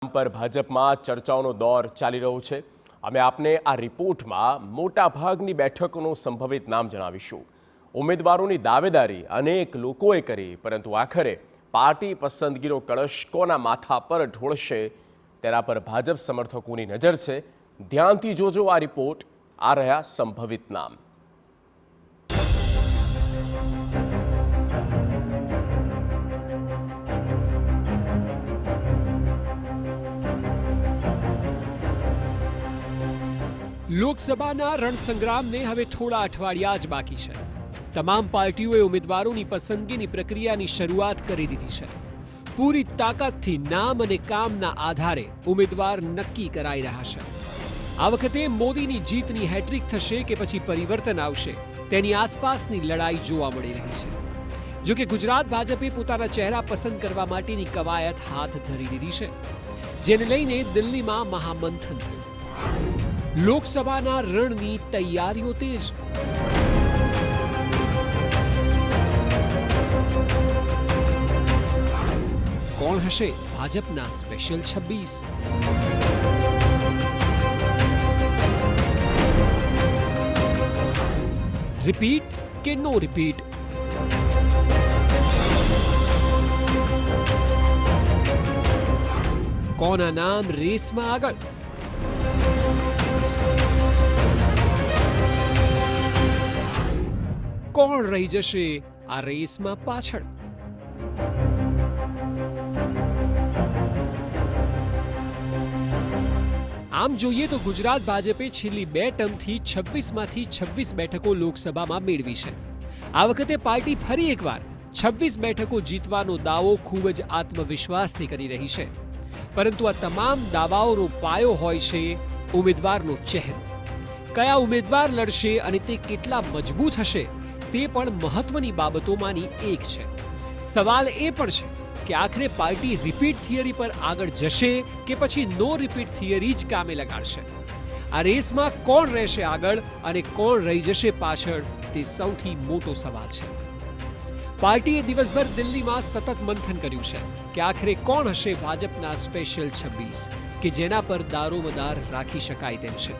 નામ પર ભાજપમાં ચર્ચાઓનો દોર ચાલી રહ્યો છે। અમે આપને આ રિપોર્ટમાં મોટાભાગની બેઠકોનું સંભવિત નામ જણાવીશું। ઉમેદવારોની દાવેદારી અનેક લોકોએ કરી, પરંતુ આખરે પાર્ટી પસંદગીનો કળશ કોના માથા પર ઢોળશે તેના પર ભાજપ સમર્થકોની નજર છે। ધ્યાનથી જોજો આ રિપોર્ટ। આ રહ્યા સંભવિત નામ। લોકસભાના રણસંગ્રામને હવે થોડા અઠવાડિયા જ બાકી છે। તમામ પાર્ટીઓએ ઉમેદવારોની પસંદગીની પ્રક્રિયાની શરૂઆત કરી દીધી છે। પૂરી તાકાતથી નામ અને કામના આધારે ઉમેદવાર નક્કી કરાઈ રહ્યા છે। આ વખતે મોદીની જીતની હેટ્રિક થશે કે પછી પરિવર્તન આવશે તેની આસપાસની લડાઈ જોવા મળી રહી છે। જો કે ગુજરાત ભાજપે પોતાના ચહેરા પસંદ કરવા માટેની કવાયત હાથ ધરી દીધી છે, જેને લઈને દિલ્હીમાં મહામંથન થયું। લોકસભાના રણની તૈયારીઓ તેજ। કોણ હશે ભાજપના સ્પેશિયલ 26? રિપીટ કે નો રિપીટ? કોના નામ રેસમાં આગળ? કોણ રહી જશે આ રેસમાં પાછળ? આમ જોઈએ તો ગુજરાત ભાજપે છેલ્લી 2 ટર્મથી 26માંથી 26 બેઠકો લોકસભામાં મેળવી છે। આ વખતે પાર્ટી ફરી એકવાર 26 બેઠકો જીતવાનો દાવો ખૂબ જ આત્મવિશ્વાસથી કરી રહી છે, પરંતુ આ તમામ દાવાઓનો પાયો હોય છે ઉમેદવારનો ચહેરો। કયા ઉમેદવાર લડશે અને તે કેટલા મજબૂત હશે તે પણ મહત્વની બાબતોમાંની એક છે। સવાલ એ પણ છે કે આખરે પાર્ટી રિપીટ થિયરી પર આગળ જશે કે પછી નો રિપીટ થિયરી જ કામે લગાડશે? આ રેસમાં કોણ રહેશે આગળ અને કોણ રહી જશે પાછળ તે સૌથી મોટો સવાલ છે। પાર્ટીએ દિવસભર દિલ્હીમાં સતત મંથન કર્યું છે કે આખરે કોણ હશે ભાજપના સ્પેશિયલ 26 કે જેના પર દારોમદાર રાખી શકાય તેમ છે।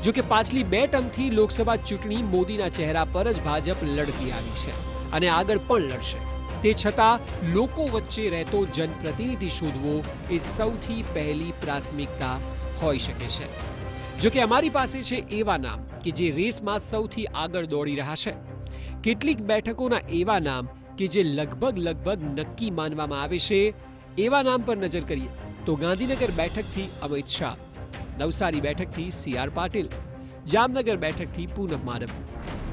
જો કે પાછલી 2 ટર્મથી લોકસભા ચૂંટણી મોદીના ચહેરા પર જ ભાજપ લડતી આવી છે અને આગળ પણ લડશે। તે છતાં લોકો વચ્ચે રહેતો જનપ્રતિનિધિ શોધવો એ સૌથી પહેલી પ્રાથમિકતા હોઈ શકે છે। જો કે અમારી પાસે છે એવા નામ કે જે રેસમાં સૌથી આગળ દોડી રહ્યા છે। કેટલીક બેઠકોના એવા નામ કે જે લગભગ નક્કી માનવામાં આવે છે। એવા નામ પર નજર કરીએ તો ગાંધીનગર બેઠકથી અમિત શાહ, નવસારી બેઠકથી CR પાટીલ, જામનગર બેઠકથી પૂનમ માડમ।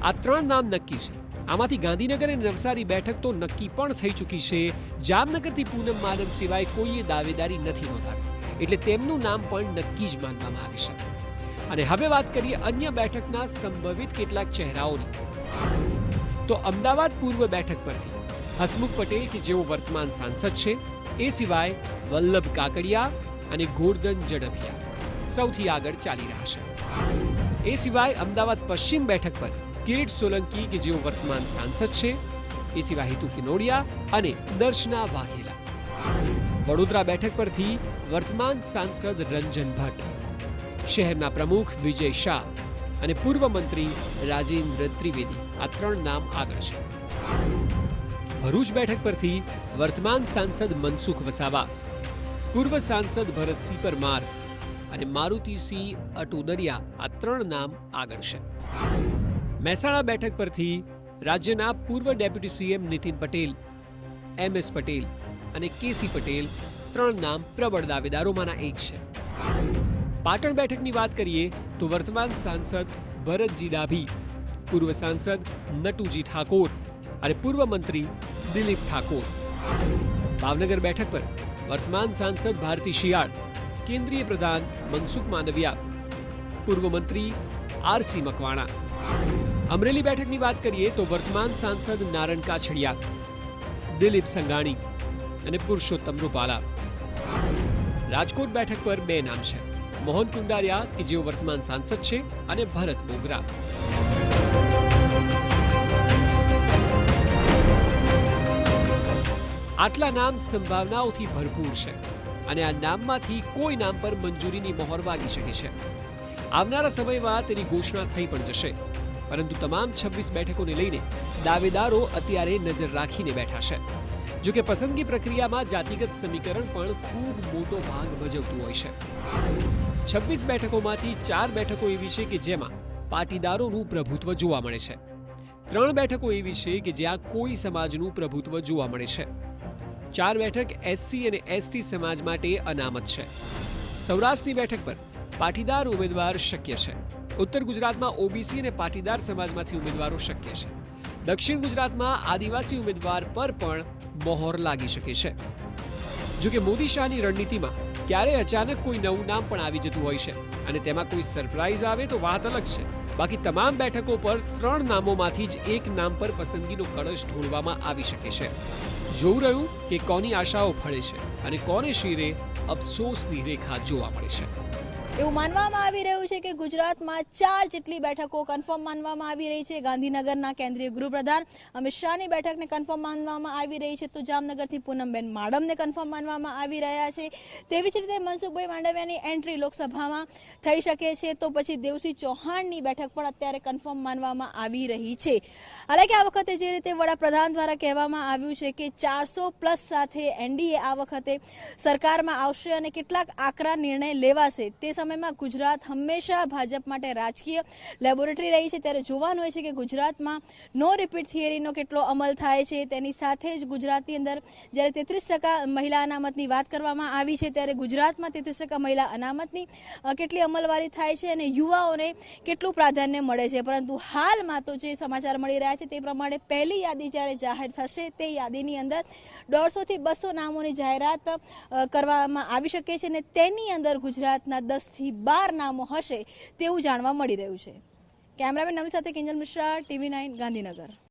આ 3 નામ નક્કી છે। આમાંથી ગાંધીનગર અને નવસારી બેઠક તો નક્કી પણ થઈ ચૂકી છે। જામનગરથી પૂનમ માડમ સિવાય કોઈએ દાવેદારી નથી નોંધાવી, એટલે તેમનું નામ પણ નક્કી જ માનવામાં આવે છે। અને હવે વાત કરીએ અન્ય બેઠકના સંભવિત કેટલાક ચહેરાઓની। તો અમદાવાદ પૂર્વ બેઠક પરથી હસમુખ પટેલ કે જેઓ વર્તમાન સાંસદ છે, એ સિવાય વલ્લભ કાકડિયા અને ગોરધન ઝડફિયા સૌથી આગળ ચાલી રહ્યા છે। એ સિવાય અમદાવાદ પશ્ચિમ બેઠક પર કિરીટ સોલંકી કે જેઓ વર્તમાન સાંસદ છે, એ સિવાય હિતુ કિનોડિયા અને દર્શના વાઘેલા। વડોદરા બેઠક પરથી વર્તમાન સાંસદ રંજન ભટ્ટ, શહેરના પ્રમુખ વિજય શાહ અને પૂર્વ મંત્રી રાજેન્દ્ર ત્રિવેદી, આ 3 નામ આગળ છે। ભરૂચ બેઠક પરથી વર્તમાન સાંસદ મનસુખ વસાવા, પૂર્વ સાંસદ ભરતસિંહ પરમાર અને મારુતિસિંહ અટોદરિયા, આ 3 નામ આગળ છે। મહેસાણા બેઠક પરથી રાજ્યના પૂર્વ deputy CM Nitin Patel, MS Patel અને KC પટેલ 3 નામ પ્રબળ દાવેદારોમાંના એક છે। પાટણ બેઠકની વાત કરીએ તો વર્તમાન સાંસદ ભરતજી ડાભી, પૂર્વ સાંસદ નટુજી ઠાકોર અને પૂર્વ મંત્રી દિલીપ ઠાકોર। ભાવનગર બેઠક પર વર્તમાન સાંસદ ભારતી શિયાળ, કેન્દ્રીય પ્રધાન મનસુખ માંડવિયા, પૂર્વ મંત્રી RC મકવાણા। અમરેલી બેઠકની વાત કરીએ તો વર્તમાન સાંસદ નારણ કાછડિયા, દિલીપ સંઘાણી અને પુરુષોત્તમ રૂપાલા। રાજકોટ બેઠક પર 2 નામ છે, મોહન કુંડારિયા કે જેઓ વર્તમાન સાંસદ છે અને ભરત મોગરા। આટલા નામ સંભાવનાઓથી ભરપૂર છે। અને આ નામમાંથી કોઈ નામ પર મંજૂરીની મહોર વાગી શકે છે. આવનારા સમયમાં તેની ઘોષણા થઈ પણ જશે, પરંતુ તમામ 26 બેઠકોને લઈને દાવેદારો અત્યારે નજર રાખીને બેઠા છે. જો કે પસંદગી પ્રક્રિયામાં જાતિગત સમીકરણ પણ ખૂબ મોટો ભાગ ભજવતું હોય છે. 26 બેઠકોમાંથી 4 બેઠકો એવી છે કે જેમાં પાટીદારોનું પ્રભુત્વ જોવા મળે છે. 3 બેઠકો એવી છે કે જ્યાં કોઈ સમાજનું પ્રભુત્વ જોવા મળે છે. 4 બેઠક એસસી અને એસટી સમાજ માટે અનામત છે. સૌરાષ્ટ્રની બેઠક પર પાટીદાર ઉમેદવાર શક્ય છે. ઉત્તર ગુજરાતમાં ઓબીસી અને પાટીદાર સમાજમાંથી ઉમેદવારો શક્ય છે. દક્ષિણ ગુજરાતમાં આદિવાસી ઉમેદવાર પર પણ મહોર લાગી શકે છે. જો કે મોદી શાહની રણનીતિમાં ક્યારેય અચાનક કોઈ નવું નામ પણ આવી જતું હોય છે અને તેમાં કોઈ સરપ્રાઇઝ આવે તો વાત અલગ છે. બાકી તમામ બેઠકો પર 3 નામોમાંથી જ એક નામ પર પસંદગીનો કળશ ઢોળવામાં આવી શકે છે. જોવું રહ્યું કે કોની આશાઓ ફળે છે અને કોને શિરે અફસોસની રેખા જોવા મળે છે. એવું માનવામાં આવી રહ્યું છે કે ગુજરાતમાં 4 જેટલી બેઠકો કન્ફર્મ માનવામાં આવી રહી છે. ગાંધીનગરના કેન્દ્રીય ગૃહપ્રધાન અમિત શાહની બેઠકને કન્ફર્મ માનવામાં આવી રહી છે, તો જામનગરથી પૂનમબેન માડમને કન્ફર્મ માનવામાં આવી રહ્યા છે. તેવી જ રીતે મનસુખભાઈ માંડવિયાની એન્ટ્રી લોકસભામાં થઈ શકે છે, તો પછી દેવસિંહ ચૌહાણની બેઠક પણ અત્યારે કન્ફર્મ માનવામાં આવી રહી છે. હાલાકી આ વખતે જે રીતે વડાપ્રધાન દ્વારા કહેવામાં આવ્યું છે કે 400+ સાથે એનડીએ આ વખતે સરકારમાં આવશે અને કેટલાક આકરા નિર્ણય લેવાશે, તે સમયમાં ગુજરાત હંમેશા ભાજપ માટે રાજકીય લેબોરેટરી રહી છે. ત્યારે જોવાનું હોય છે કે ગુજરાતમાં નો રિપીટ થિયરીનો કેટલો અમલ થાય છે. તેની સાથે જ ગુજરાતની અંદર જ્યારે 33% મહિલા અનામતની વાત કરવામાં આવી છે, ત્યારે ગુજરાતમાં 33% મહિલા અનામતની કેટલી અમલવારી થાય છે અને યુવાઓને કેટલું પ્રાધાન્ય મળે છે. પરંતુ હાલમાં તો જે સમાચાર મળી રહ્યા છે તે પ્રમાણે પહેલી યાદી જ્યારે જાહેર થશે, તે યાદીની અંદર 150 થી 200 નામોની જાહેરાત કરવામાં આવી શકે છે અને તેની અંદર ગુજરાતના 10 થી 12 નામો હશે તેવું જાણવા મળી રહ્યું છે. કેમેરામેન નવની સાથે કિંજલ મિશ્રા, TV9 ગાંધીનગર.